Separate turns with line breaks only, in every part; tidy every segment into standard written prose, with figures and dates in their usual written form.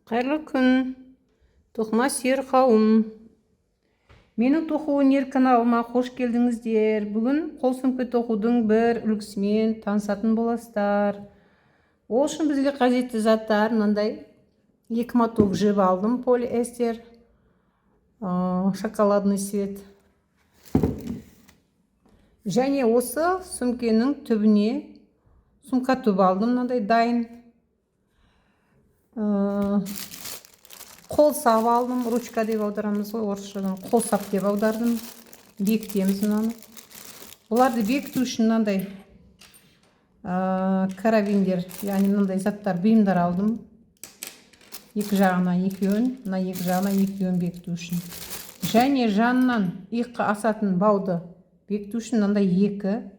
Қайырлы күн, тоқыма сүйер қауым. Менің тоқу өнер каналыма қош келдіңіздер. Бүгін қол сөмке тоқудың бір үлгісімен танысатын боласыздар. Ол үшін бізге қажетті заттар мынандай 2 моток жіп алдым, полиэстер, шоколадный цвет. Және осы сөмкенің түбіне сумка түбі алдым, мынандай дайын. Қолсап алдым, ручка деп аударамыз ғой, орысшадан қолсап деп аудардым. Бекітеміз мынаны. Бұларды бекіту үшін мынандай карабиндер, яғни мынандай заттар, бұйымдар алдым. Екі жағына екеуін, мына екі жағына екеуін бекіту үшін. Және жанынан иыққа асатын бауды бекіту үшін мынандай екі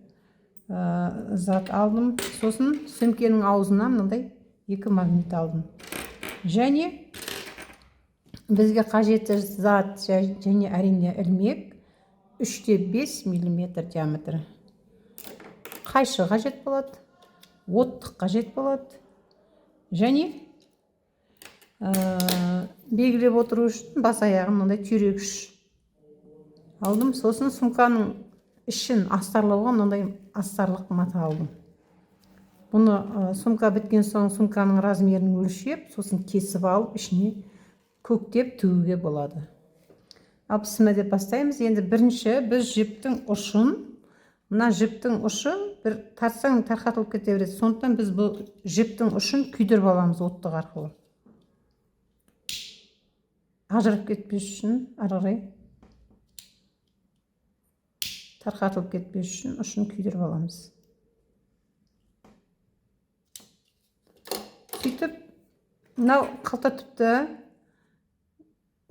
зат алдым. Сосын сөмкенің аузына мынандай екі магнит алдым. Және бізге қажетті зат және әрине ілмек 3-5 мм диаметрі. Қайшы қажет болады, оттық қажет болады. Және белгілеп отыру үшін бас аяғын мындай түйрегіш алдым. Сосын сумканың ішін астарлауға мынандай астарлық мата алдым. Бұны сумка біткен соң сумканың размерін өлшеп, сосын кесіп алып, ішіне көктеп тігуге болады. Ал пісімі деп бастаймыз. Енді бірінші біз жіптің ұшын, мына жіптің ұшы бір тартсаң тарқатылып кете береді. Сондықтан біз бұл жіптің ұшын күйдіріп аламыз оттық арқылы. Ажырып кетпес үшін ары қарай тарқатылып кетпес үшін ұшын күйдіріп аламыз. Сөйтіп, мынау қалта түпті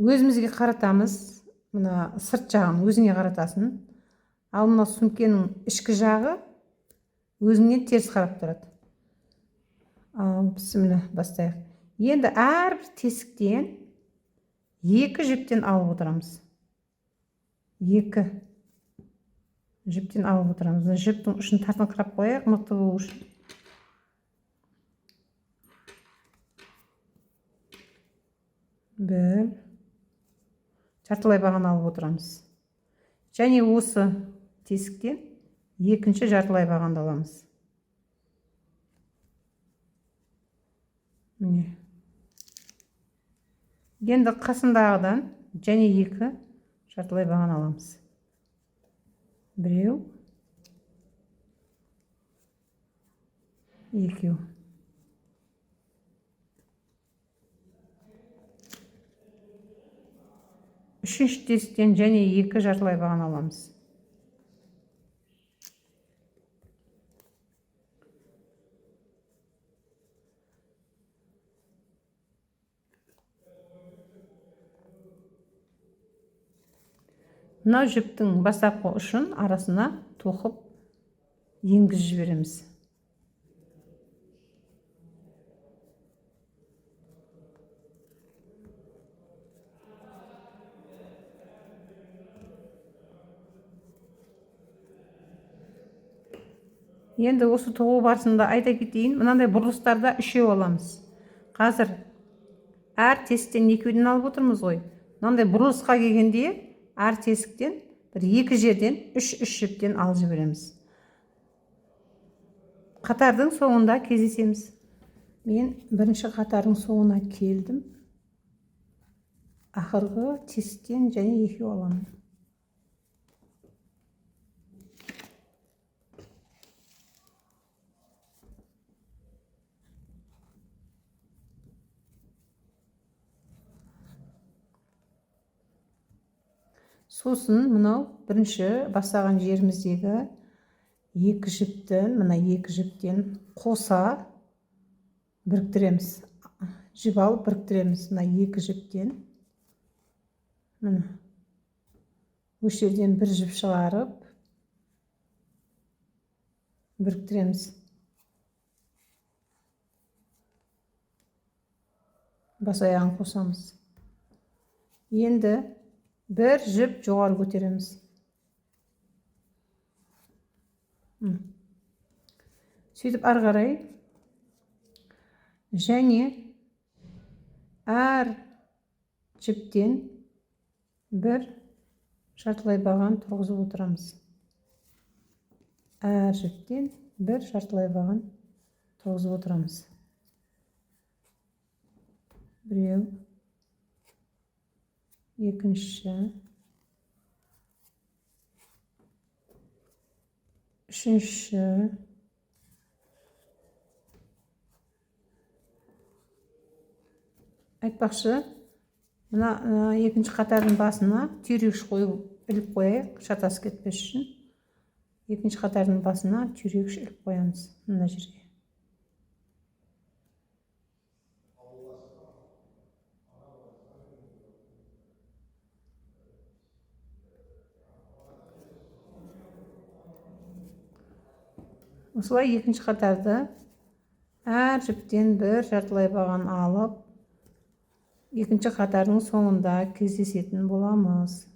өзімізге қаратамыз. Мына сырт жағын өзіңе қаратасың. Ал мына сөмкенің ішкі жағы өзіңнен теріс қарап тұрады. Бісміллә, бастайық. Енді әрбір тесіктен 2 жіптен алып отырамыз. 2 жіптен алып отырамыз. Жіптің ұшын тартыңқырап қояйық, мықты болу үшін. Бір жартылай баған алып отырамыз. Және осы тесіктен екінші жартылай бағанды аламыз. Міне. Енді қасындағыдан және 2 жартылай баған аламыз. Біреу, екеу. Үшінші тесіктен және 2 жартылай баған аламыз. Мына жіптің бастапқы ұшын арасына тоқып енгізіп жібереміз. Енді осы тоқу барысында айта кетейін, мынандай бұрылыстарда 3 аламыз. Қазір әр тесіктен 2-ден алып отырмыз ғой. Мынандай бұрылысқа келгенде әр тесіктен бір 2 жерден 3 жіптен алып жібереміз. Қатардың соңында кездесеміз. Мен бірінші қатардың соңына келдім. Ақырғы тесіктен және 2 аламын. Сосын мынау бірінші бастаған жеріміздегі 2 жіптен, мына 2 жіптен қоса біріктіреміз. Жіп алып біріктіреміз. Мына 2 жіптен. Мына. Осы жерден бір жіп шығарып біріктіреміз. Бас аяғын қосамыз. Енді бір жіп жоғары көтереміз. Сөйтіп ары қарай және әр жіптен бір жартылай баған тұрғызып отырамыз. Әр жіптен бір жартылай баған тұрғызып отырамыз. Біреу, екінші, үшінші, айтпақшы, мына екінші қатардың басына түйрегіш қойып іліп қояйық, шатасы кетпес үшін. Екінші қатардың басына түйрегіш іліп қоямыз мына жерге. Осылай екінші қатарды әр жіптен бір жартылай баған алып, екінші қатардың соңында кездесетін боламыз.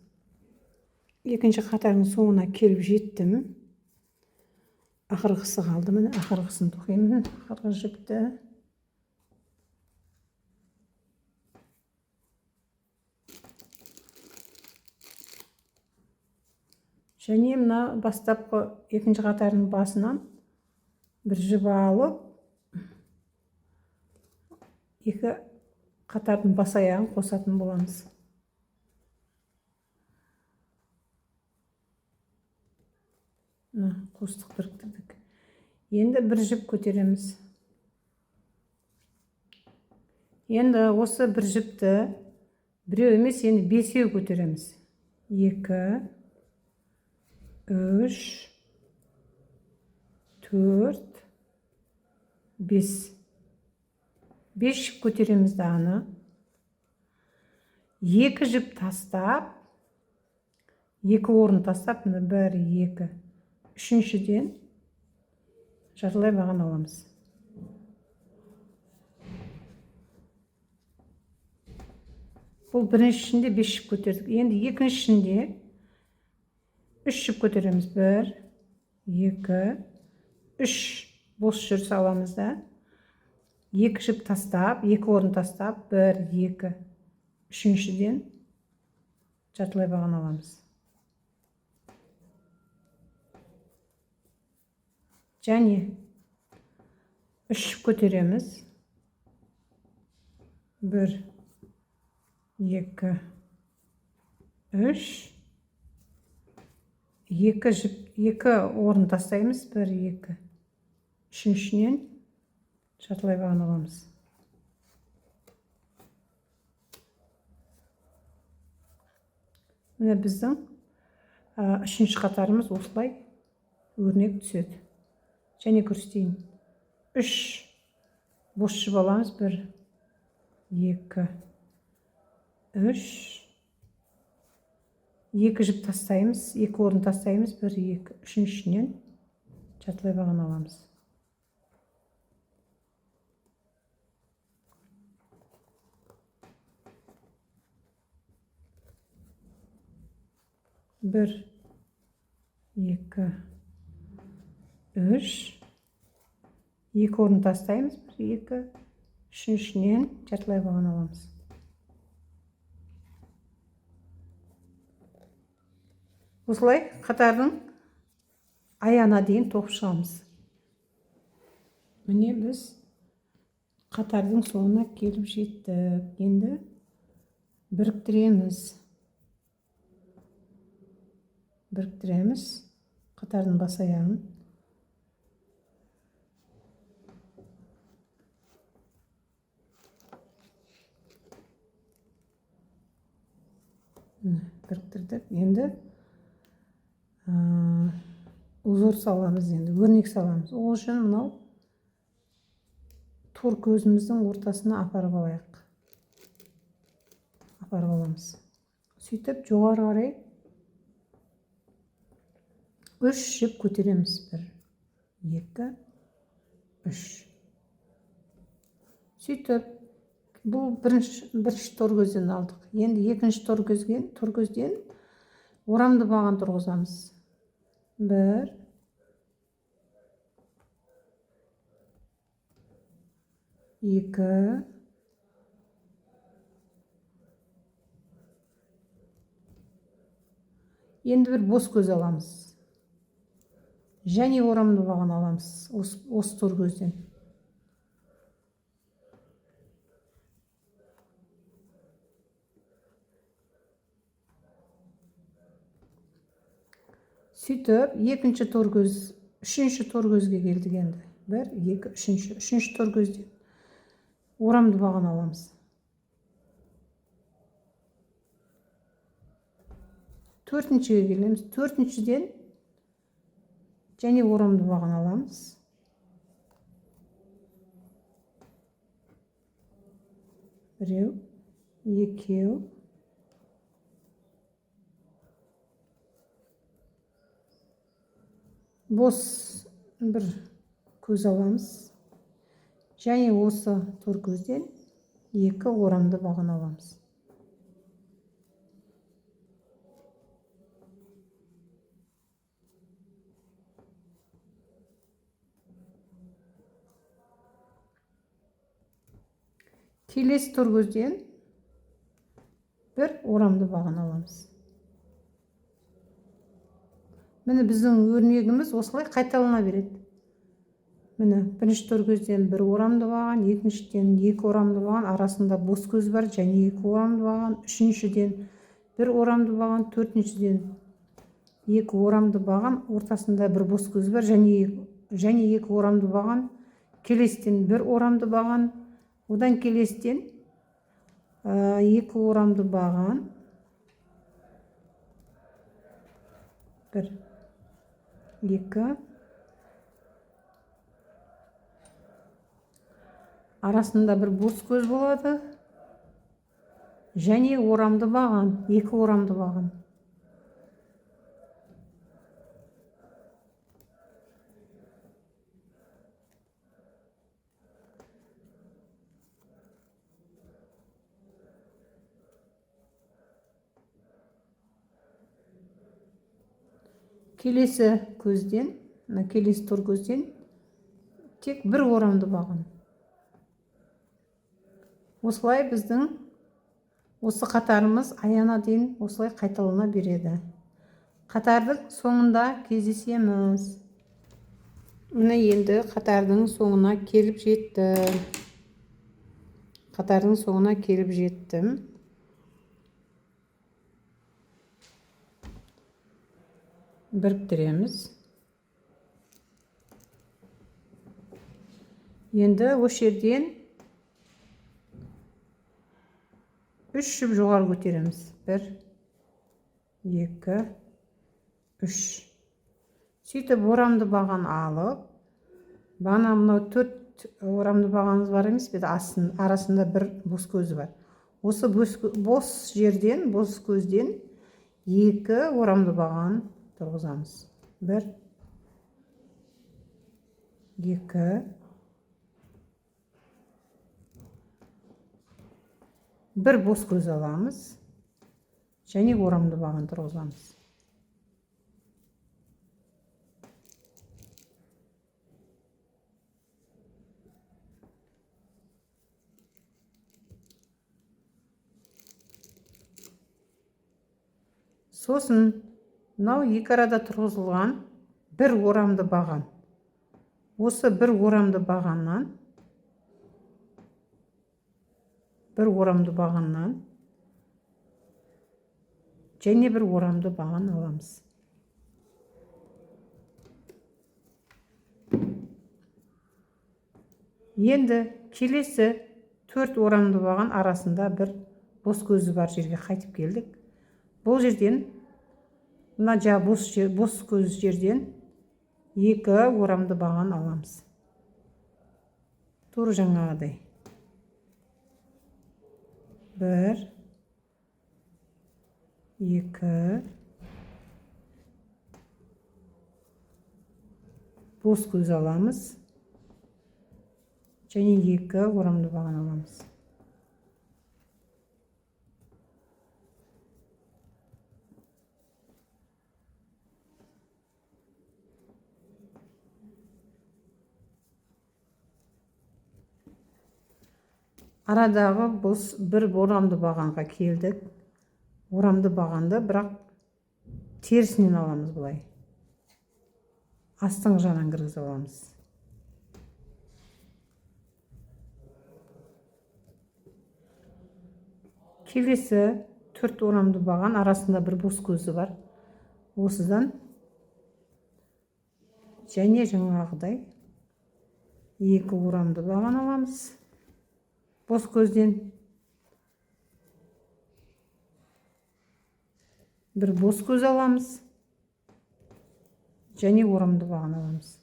Екінші қатардың соңына келіп жеттім. Ақырғысы қалды. Міне ақырғысын тоқимын. Ақырғы жіпті. Және мына бастапқы екінші қатардың басынан бір жіп алып, екі қатардың бас аяғын қосатын боламыз. Қостық, біріктірдік. Енді бір жіп көтереміз. Енді осы бір жіпті біреу емес, енді бесеу көтереміз. 2, 3, 4, 5. 5 жіп көтереміз дағыны. 2 жіп тастап, 2 орын тастап, 1, 2, үшіншіден жартылай баған аламыз. Бұл біріншісінде 5 жіп көтердік. Енді екіншісінде 3 жіп көтереміз. 1, 2, 3 бос жүріс аламыз да. 2 жіп тастап, 2 орын тастап, 1, 2, үшіншіден жартылай баған аламыз. Және 3 жіп көтереміз. 1, 2, 3. 2 жіп, 2 орын тастаймыз. 1, 2. Үшіншінен жартылай баған аламыз. Міне біздің үшінші қатарымыз осылай өрнек түседі. Және көрсетейін. 3 бос жіп аламыз. 1, 2, 3. 2 жіп тастаймыз. 2 орын тастаймыз. 1, 2. Үшіншінен жартылай баған аламыз. Bir, 2, 3. 2 орын тастаймыз. 1, 2. Үшіншінен жартылай баған аламыз. Осылай қатардың аяғына дейін тоқып шығамыз. Міне біз қатардың соңына келіп жеттік. Енді біріктіреміз. Біріктіреміз қатардың бас аяғын. Біріктірдік. Енді узор саламыз, енді өрнек саламыз. Ол үшін мынау тор көзіміздің ортасына апарып алайық. Апарып аламыз. Сөйтіп жоғары қарай 3 жіп көтереміз. 1, 2, 3. Сөйтіп бұл бірінші тор көзден алдық. Енді екінші тор көзден орамды баған тұрғызамыз. 1, 2, Енді бір бос көз аламыз. Және орамды баған аламыз осы тор көзден. Сөйтіп, екінші тор көз, үшінші тор көзге келдік енді. 1, 2, үшінші тор көзден орамды баған аламыз. Төртіншіге келеміз. Төртіншіден және орамды баған аламыз. Біреу, екеу, бос бір көз аламыз. Және осы тор көзден 2 орамды баған аламыз. Келесі тор көзден бір орамды баған аламыз. Міне біздің өрнегіміз осылай қайталана береді. Міне бірінші тор көзден бір орамды баған, екіншіден 2 орамды баған, арасында бос көз бар, және 2 орамды баған, үшіншіден бір орамды баған, төртіншіден 2 орамды баған, ортасында бір бос көз бар, және 2 орамды баған, келестен бір орамды баған, одан келестен 2 орамды баған, 1, 2, арасында бір бос көз болады, және орамды баған, 2 орамды баған. Келесі көзден, келесі тор көзден тек бір орамды баған. Осылай біздің осы қатарымыз аяғына дейін осылай қайталана береді. Қатардың соңында кездесеміз. Міне енді қатардың соңына келіп жеттім. Қатардың соңына келіп жеттім. Біріктіреміз. Енді осы жерден 3 жіп жоғары көтереміз. 1, 2, 3. Сөйтіп орамды баған алып, бана мынау 4 орамды бағанымыз бар емес пе? Арасында бір бос көзі бар. Осы бос жерден, бос көзден 2 орамды баған тұрғызамыз. 1, 2, бір бос көз аламыз, және орамды баған тұрғызамыз. Сосын мынау 2 арада тұрғызылған бір орамды баған. Осы бір орамды бағаннан және бір орамды баған аламыз. Енді келесі 4 орамды баған арасында бір бос көзі бар жерге қайтып келдік. Бұл жерден, мына бос көз жерден 2 орамды баған аламыз. Тура жаңағыдай. 1, 2, бос көз аламыз, және 2 орамды баған аламыз. Арадағы бір орамды бағанға келдік. Орамды бағанды бірақ терісінен аламыз бұлай. Астың жағынан кіргізіп аламыз. Келесі 4 орамды баған, арасында бір бос көзі бар. Осыдан және жаңағыдай 2 орамды баған аламыз. Бос көзден бір бос көз аламыз. Және орамды баған аламыз.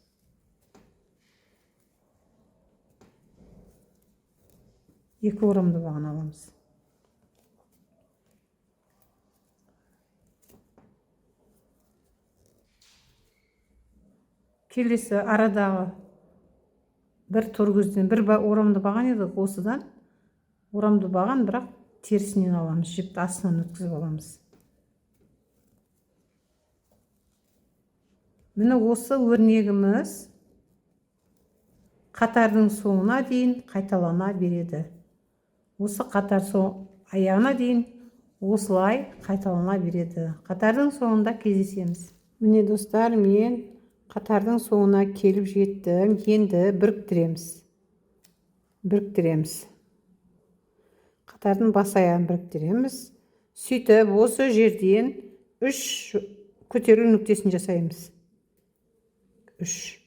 Екі орамды баған аламыз. Келесі арадағы бір тор көзден бір орамды баған едік, осыдан орамды баған, бірақ терісінен аламыз, жіпті астынан өткізіп аламыз. Міне осы өрнегіміз қатардың соңына дейін қайталана береді. Осы қатар аяғына дейін осылай қайталана береді. Қатардың соңында кездесеміз. Міне достар, мен қатардың соңына келіп жеттім. Енді біріктіреміз. Қатардың бас аяғын біріктіреміз. Сөйтіп осы жерден 3 көтеру нүктесін жасаймыз. 3.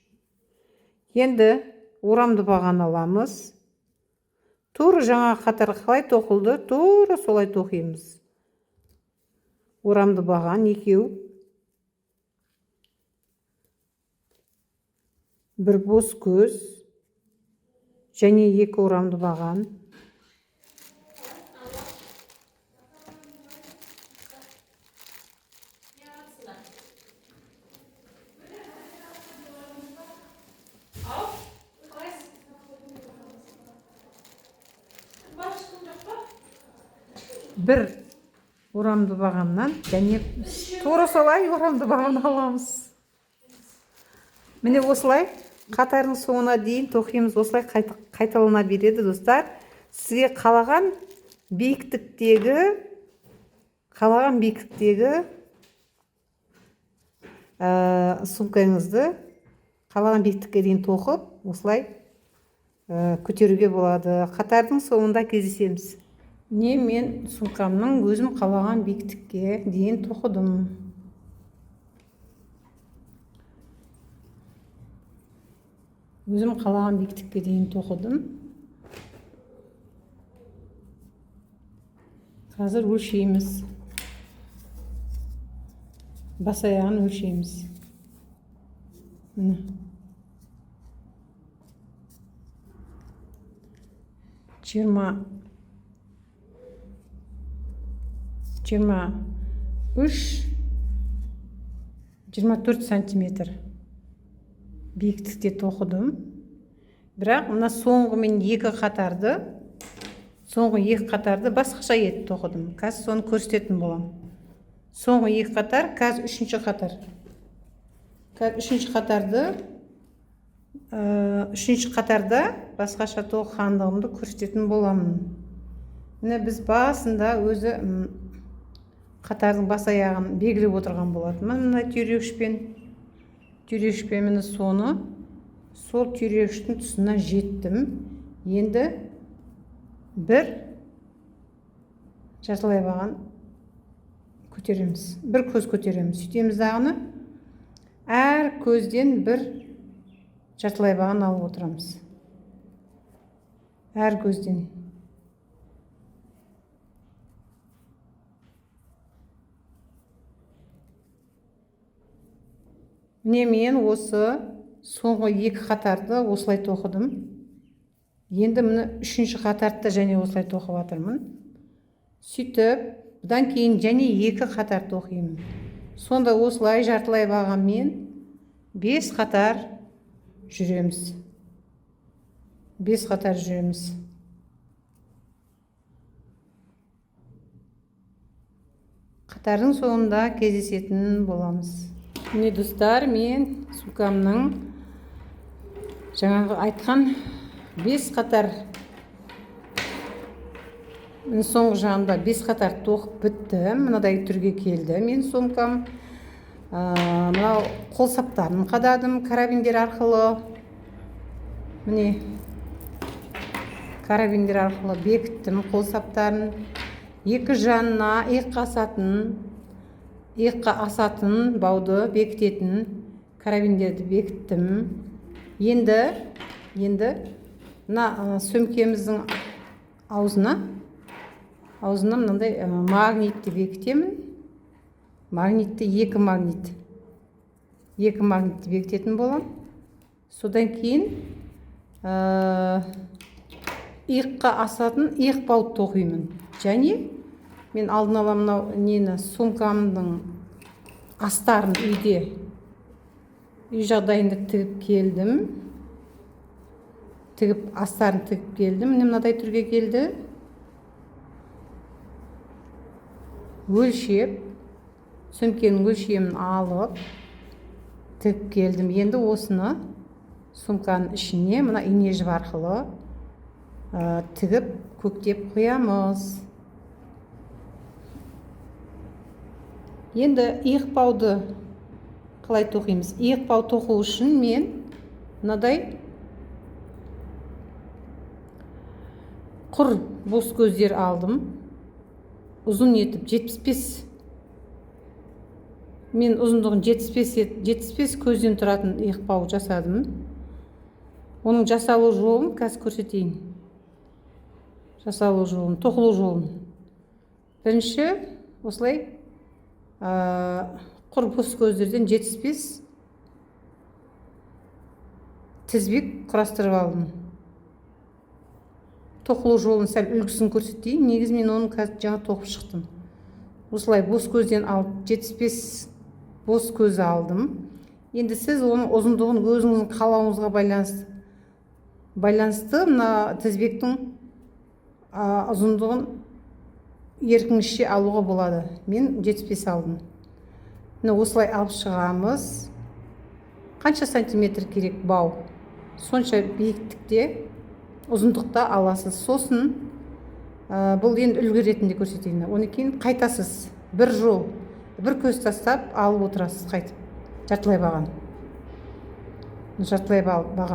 Енді орамды баған аламыз. Тура жаңа қатар қалай тоқылды, тура солай тоқимыз. Орамды баған 2. Бір бос көз және 2 орамды баған. Бір орамды бағаннан және тура солай орамды баған аламыз. Міне осылай қатардың соңына дейін тоқимыз. Осылай қайталана береді достар. Сізге қалаған биіктіктегі сумкаңызды қалаған биіктікке дейін тоқып, осылай көтеруге болады. Қатардың соңында кездесеміз. Мен сумкамның өзім қалаған биіктікке дейін тоқыдым. Өзім қалаған биіктікке дейін тоқыдым. Қазір өлшейміз. Бас аяғын өлшейміз. Міне. 24 сантиметр биіктікте тоқыдым. Бірақ мына соңғы 2 қатарды басқаша етіп тоқыдым. Қазір соны көрсететін болам. Соңғы 2 қатар, қазір 3-ші қатар. Қазір 3-ші қатарда басқаша тоқығандығымды көрсететін боламын. Міне біз басында өзі қатардың бас аяғын белгілеп отырған болатынмын. Мына түйрегішпен міне соны сол түйрегіштің тұсына жеттім. Енді бір жартылай баған көтереміз. Бір көз көтереміз. Сөйтеміз дағыны әр көзден бір жартылай баған алып отырамыз. Әр көзден. Мен осы соңғы 2 қатарды осылай тоқыдым. Енді міне 3-ші қатарды және осылай тоқып жатырмын. Сөйтіп, бұдан кейін және 2 қатар тоқимын. Сонда осылай жартылай бағанмен 5 қатар жүреміз. 5 қатар жүреміз. Қатардың соңында кездесетін боламыз. Міне достар, мен сумкамның жаңағы айтқан 5 қатар, соңғы жағында 5 қатар тоқып біттім. Мынадай түрге келді мен сумкам. мынау қолсаптарын қададым карабиндер арқылы. Міне карабиндер арқылы бекіттім қолсаптарын. Екі жанына иыққа асатын бауды бекітетін карабиндерді бекіттім. Енді мына сөмкеміздің аузына мынандай магнитті бекітемін. Екі магнитті бекітетін болам. Содан кейін иыққа асатын иық бауды тоқимын. Және мен алдын ала мынау сумкамның астарын үй жағдайында тігіп келдім. Астарын тігіп келдім. Міне мынадай түрге келді. Сөмкенің өлшемін алып тігіп келдім. Енді осыны сумканың ішіне мына ине жіп арқылы тігіп көктеп қоямыз. Енді иық бауды қалай тоқимыз? Иық бау тоқу үшін мен мынадай құр бос көздер алдым. Ұзын етіп 75. Мен ұзындығын 75 көзден тұратын иық бау жасадым. Оның жасалу жолын қазір көрсетейін. Тоқылу жолын. Бірінші осылай құр бос көздерден 75 тізбек құрастырып алдым. Тоқылу жолын сәл үлгісін көрсетейін. Негіз мен оның қазір жаңа тоқып шықтым. Осылай бос көзден алып 75 бос көзі алдым. Енді сіз оның ұзындығын өзіңіздің қалауыңызға байланысты мына тізбектің ұзындығын еркіңізше алуға болады. Мен 75 алдым. Міне осылай алып шығамыз. Қанша сантиметр керек бау? Сонша биіктікте, ұзындықта аласыз. Сосын бұл енді үлгі ретінде көрсетейін. Оны кейін қайтасыз. Бір көз тастап алып отырасыз қайтып. Жартылай баған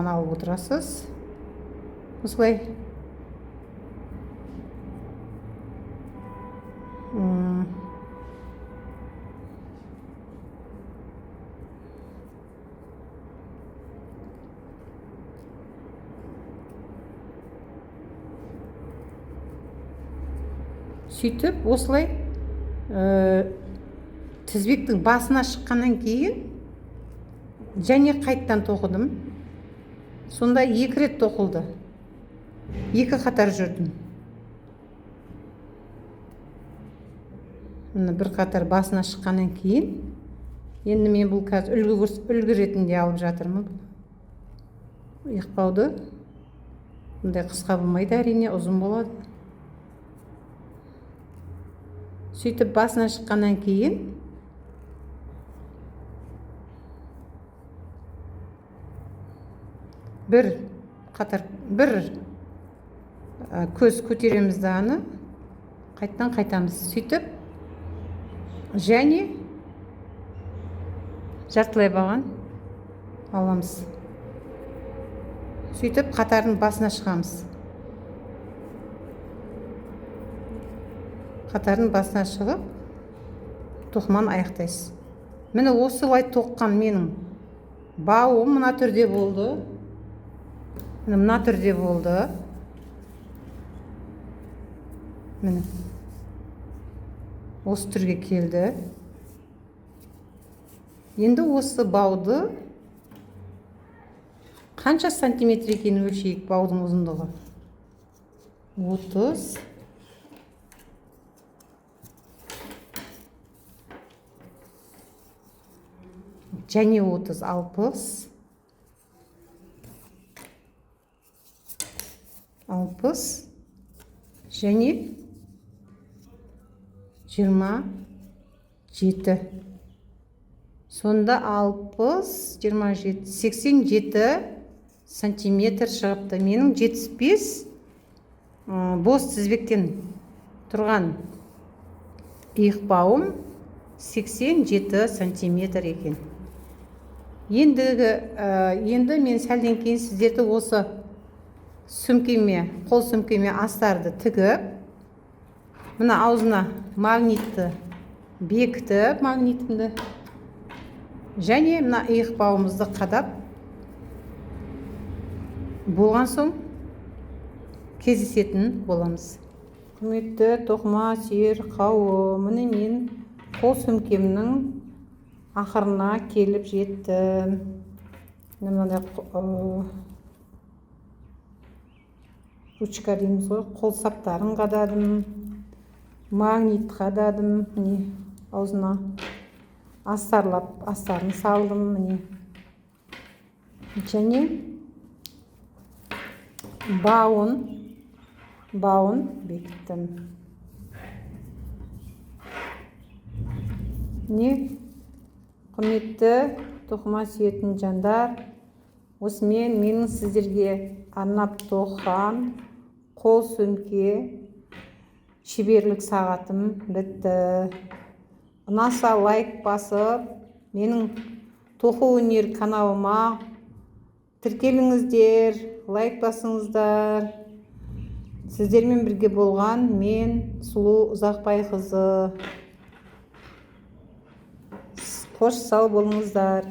алып отырасыз. Осылай. Сөйтіп, осылай тізбектің басына шыққаннан кейін және қайттан тоқыдым. Сонда 2 рет тоқылды. 2 қатар жүрдім. Бір қатар басына шыққаннан кейін енді мен бұл қазір үлгі ретінде алып жатырмын. Иық бауды бұндай қысқа болмайды, әрине ұзын болады. Сөйтіп басына шыққаннан кейін бір көз көтереміз дағыны, қайттан қайтамыз. Сөйтіп және жартылай баған аламыз. Сөйтіп қатардың басына шығамыз. Қатардың басына шығып тоқыманы аяқтайсыз. Міне осылай тоққан менің бауым мына түрде болды. Мына түрде болды. Міне осы түрге келді. Енді осы бауды қанша сантиметр екенін өлшейік. Баудың ұзындығы 30. Және 30, 60 және 27. Сонда 60, 27, 87 сантиметр шығыпты. Менің 75 бос тізбектен тұрған иық бауым 87 сантиметр екен. Енді мен сәлден кейін сіздерді осы сөмкеме, қол сөмкеме астарды тігіп, мына аузына магнитті бекітіп, магнитімді, және мына иықбауымызды қадап, болған соң кездесетін боламыз. Құрметті тоқыма сүйер қауым, міне мен қол сөмкемнің ақырына келіп жеттім. Мынандай ручка дейміз ғой, қол саптарын қададым, магнит қададым, міне аузына астарын салдым, міне. Және бауын бекіттім. Не құрметті тоқыма сүйетін жандар, осымен менің сіздерге арнап тоқыған қол сөмке шеберлік сағатым бітті. Ұнаса лайк басып, менің тоқу өнер каналыма тіркеліңіздер, лайк басыңыздар. Сіздермен бірге болған мен Сұлу Ұзақбайқызы. Қош сау болыңыздар.